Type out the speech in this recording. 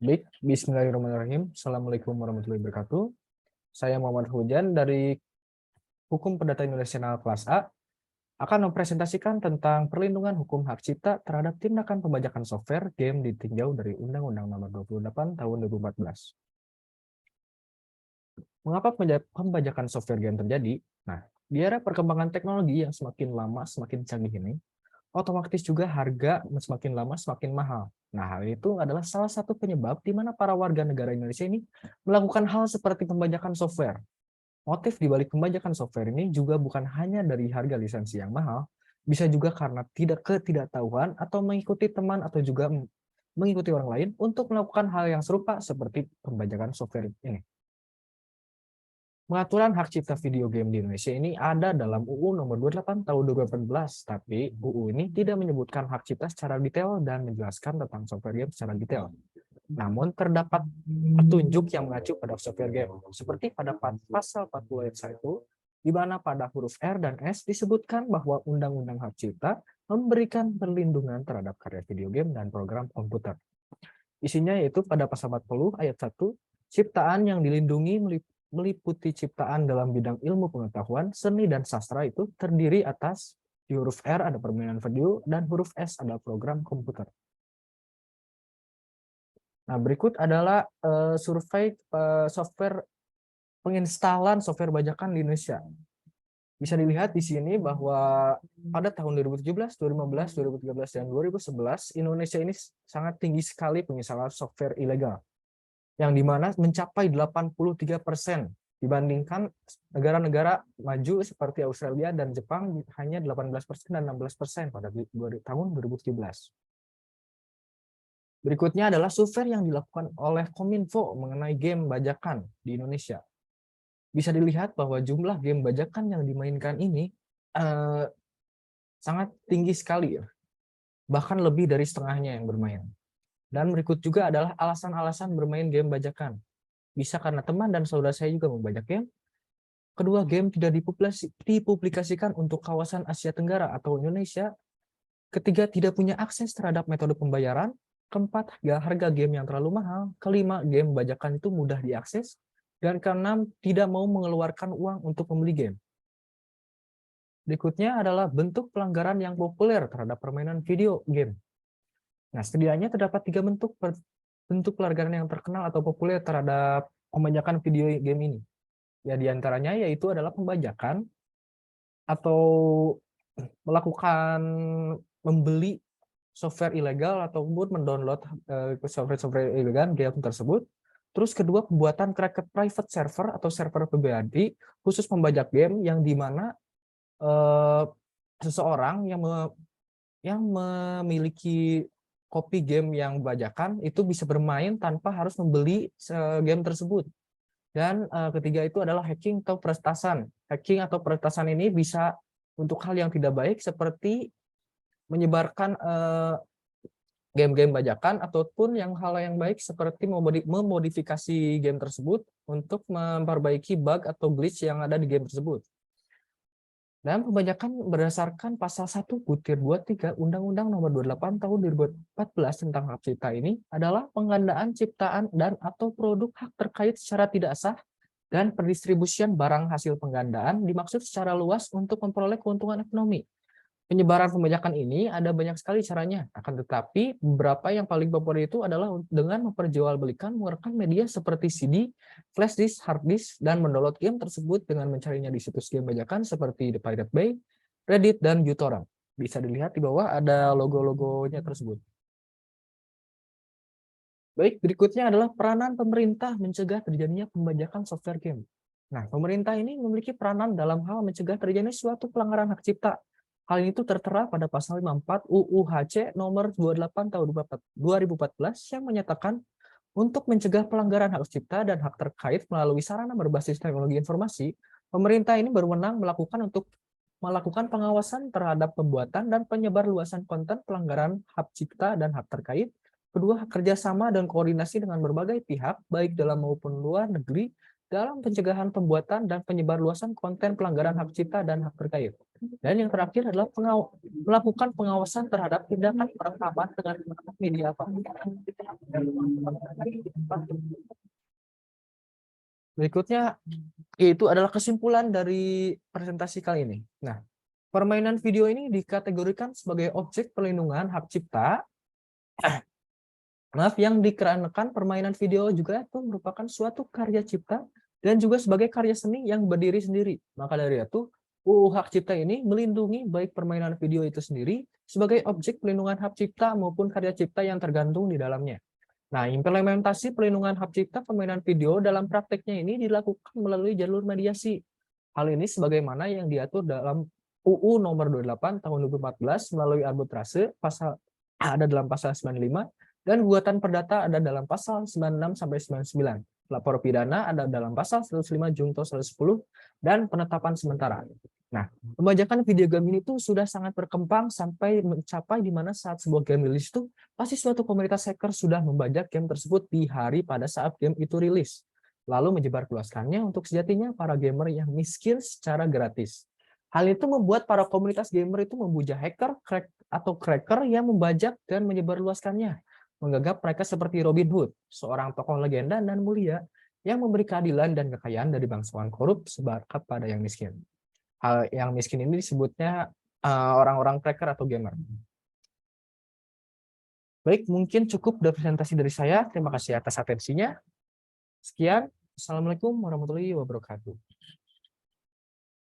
Baik, Bismillahirrahmanirrahim. Assalamualaikum warahmatullahi wabarakatuh. Saya Muhammad Hujan dari Hukum Perdata Internasional kelas A akan mempresentasikan tentang perlindungan hukum hak cipta terhadap tindakan pembajakan software game ditinjau dari Undang-Undang Nomor 28 Tahun 2014. Mengapa pembajakan software game terjadi? Nah, di era perkembangan teknologi yang semakin lama semakin canggih ini, otomatis juga harga semakin lama semakin mahal. Nah, hal itu adalah salah satu penyebab di mana para warga negara Indonesia ini melakukan hal seperti pembajakan software. Motif di balik pembajakan software ini juga bukan hanya dari harga lisensi yang mahal, bisa juga karena ketidaktahuan atau mengikuti teman atau juga mengikuti orang lain untuk melakukan hal yang serupa seperti pembajakan software ini. Pengaturan hak cipta video game di Indonesia ini ada dalam UU nomor 28 tahun 2018, tapi UU ini tidak menyebutkan hak cipta secara detail dan menjelaskan tentang software game secara detail. Namun terdapat petunjuk yang mengacu pada software game, seperti pada pasal 40 ayat 1, di mana pada huruf R dan S disebutkan bahwa Undang-Undang Hak Cipta memberikan perlindungan terhadap karya video game dan program komputer. Isinya yaitu pada pasal 40 ayat 1, ciptaan yang dilindungi meliputi ciptaan dalam bidang ilmu pengetahuan, seni, dan sastra itu terdiri atas di huruf R ada permainan video dan huruf S ada program komputer. Nah, berikut adalah survei software penginstalan software bajakan di Indonesia. Bisa dilihat di sini bahwa pada tahun 2017, 2015, 2013, dan 2011, Indonesia ini sangat tinggi sekali penginstalan software ilegal, yang dimana mencapai 83% dibandingkan negara-negara maju seperti Australia dan Jepang hanya 18% dan 16% pada tahun 2017. Berikutnya adalah survei yang dilakukan oleh Kominfo mengenai game bajakan di Indonesia. Bisa dilihat bahwa jumlah game bajakan yang dimainkan ini sangat tinggi sekali, bahkan lebih dari setengahnya yang bermain. Dan berikut juga adalah alasan-alasan bermain game bajakan. Bisa karena teman dan saudara saya juga membajak game. Kedua, game tidak dipublikasikan untuk kawasan Asia Tenggara atau Indonesia. Ketiga, tidak punya akses terhadap metode pembayaran. Keempat, harga game yang terlalu mahal. Kelima, game bajakan itu mudah diakses. Dan keenam, tidak mau mengeluarkan uang untuk membeli game. Berikutnya adalah bentuk pelanggaran yang populer terhadap permainan video game. Nah, setidaknya terdapat 3 bentuk pelanggaran yang terkenal atau populer terhadap pembajakan video game ini. Ya, diantaranya yaitu adalah pembajakan atau melakukan membeli software ilegal ataupun mendownload software ilegal game tersebut. Terus kedua, pembuatan private server atau server pribadi khusus pembajak game yang dimana seseorang yang memiliki kopi game yang bajakan itu bisa bermain tanpa harus membeli game tersebut. Dan ketiga itu adalah hacking atau peretasan. Hacking atau peretasan ini bisa untuk hal yang tidak baik seperti menyebarkan game-game bajakan ataupun hal yang baik seperti memodifikasi game tersebut untuk memperbaiki bug atau glitch yang ada di game tersebut. Dan pembajakan berdasarkan pasal 1/23 Undang-Undang Nomor 28 Tahun 2014 tentang hak cipta ini adalah penggandaan ciptaan dan atau produk hak terkait secara tidak sah dan pendistribusian barang hasil penggandaan dimaksud secara luas untuk memperoleh keuntungan ekonomi. Penyebaran pembajakan ini ada banyak sekali caranya, akan tetapi beberapa yang paling populer itu adalah dengan memperjualbelikan merekam media seperti CD, flash disk, hard disk, dan mendownload game tersebut dengan mencarinya di situs game bajakan seperti The Pirate Bay, Reddit, dan uTorrent. Bisa dilihat di bawah ada logo-logonya tersebut. Baik, berikutnya adalah peranan pemerintah mencegah terjadinya pembajakan software game. Nah, pemerintah ini memiliki peranan dalam hal mencegah terjadinya suatu pelanggaran hak cipta. Hal itu tertera pada pasal 54 UU HC nomor 28 tahun 2014 yang menyatakan untuk mencegah pelanggaran hak cipta dan hak terkait melalui sarana berbasis teknologi informasi, pemerintah ini berwenang melakukan pengawasan terhadap pembuatan dan penyebarluasan konten pelanggaran hak cipta dan hak terkait. Kedua, kerjasama dan koordinasi dengan berbagai pihak, baik dalam maupun luar negeri, dalam pencegahan pembuatan dan penyebarluasan konten pelanggaran hak cipta dan hak terkait. Dan yang terakhir adalah melakukan pengawasan terhadap tindakan perekaman dengan menggunakan media Berikutnya itu adalah kesimpulan dari presentasi kali ini. Nah, permainan video ini dikategorikan sebagai objek perlindungan hak cipta. Maaf, yang dikarenakan permainan video juga itu merupakan suatu karya cipta dan juga sebagai karya seni yang berdiri sendiri. Maka dari itu, UU Hak Cipta ini melindungi baik permainan video itu sendiri sebagai objek pelindungan hak cipta maupun karya cipta yang tergantung di dalamnya. Nah, implementasi pelindungan hak cipta permainan video dalam prakteknya ini dilakukan melalui jalur mediasi. Hal ini sebagaimana yang diatur dalam UU nomor 28 tahun 2014 melalui arbitrase ada dalam pasal 95 dan gugatan perdata ada dalam pasal 96 sampai 99. Lapor pidana ada dalam pasal 105 Junto 110 dan penetapan sementara. Nah, pembajakan video game ini tuh sudah sangat berkembang sampai mencapai di mana saat sebuah game rilis itu pasti suatu komunitas hacker sudah membajak game tersebut di hari pada saat game itu rilis, lalu menyebarluaskannya untuk sejatinya para gamer yang miskin secara gratis. Hal itu membuat para komunitas gamer itu memuja hacker atau cracker yang membajak dan menyebarluaskannya, menganggap mereka seperti Robin Hood, seorang tokoh legenda dan mulia yang memberi keadilan dan kekayaan dari bangsawan korup kepada yang miskin. Hal yang miskin ini disebutnya orang-orang cracker atau gamer. Baik, mungkin cukup dari presentasi dari saya. Terima kasih atas atensinya. Sekian. Assalamualaikum warahmatullahi wabarakatuh.